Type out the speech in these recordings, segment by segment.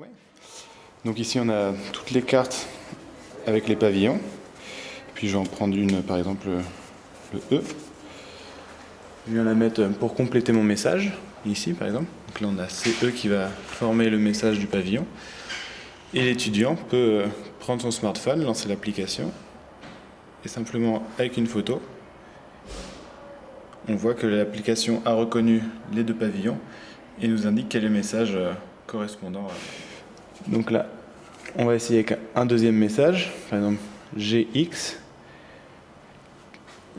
Ouais. Donc ici on a toutes les cartes avec les pavillons. Puis je vais en prendre une, par exemple le E. Je viens la mettre pour compléter mon message, ici par exemple. Donc là on a CE qui va former le message du pavillon. Et l'étudiant peut prendre son smartphone, lancer l'application, et simplement avec une photo, on voit que l'application a reconnu les deux pavillons et nous indique quel est le message correspondant. Donc là, on va essayer avec un deuxième message, par exemple GX.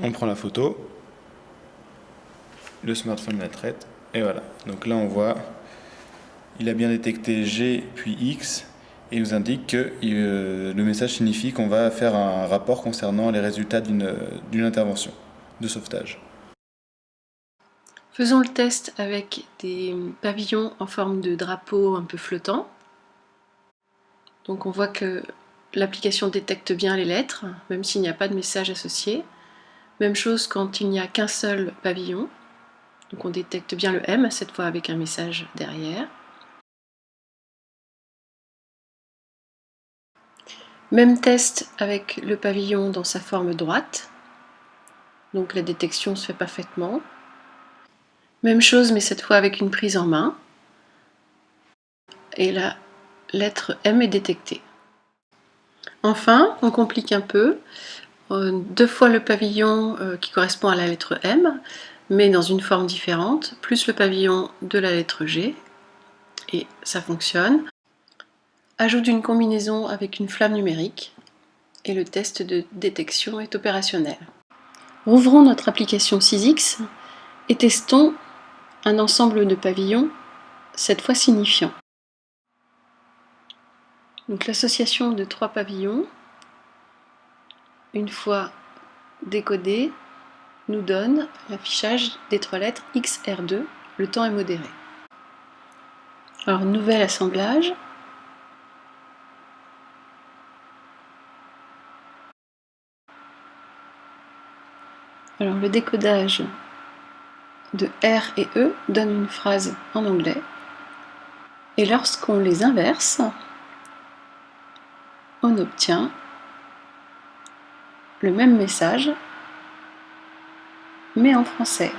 On prend la photo, le smartphone la traite, et voilà. Donc là, on voit, il a bien détecté G puis X, et il nous indique que le message signifie qu'on va faire un rapport concernant les résultats d'une intervention de sauvetage. Faisons le test avec des pavillons en forme de drapeau un peu flottant. Donc on voit que l'application détecte bien les lettres, même s'il n'y a pas de message associé. Même chose quand il n'y a qu'un seul pavillon. Donc on détecte bien le M, cette fois avec un message derrière. Même test avec le pavillon dans sa forme droite. Donc la détection se fait parfaitement. Même chose, mais cette fois avec une prise en main. Et la lettre M est détectée. Enfin, on complique un peu. Deux fois le pavillon qui correspond à la lettre M, mais dans une forme différente, plus le pavillon de la lettre G, et ça fonctionne. Ajout d'une combinaison avec une flamme numérique, et le test de détection est opérationnel. Rouvrons notre application 6X et testons un ensemble de pavillons, cette fois signifiants. Donc l'association de trois pavillons, une fois décodés, nous donne l'affichage des trois lettres XR2, le temps est modéré. Alors, nouvel assemblage. Alors, le décodage de R et E donne une phrase en anglais. Et lorsqu'on les inverse, on obtient le même message, mais en français.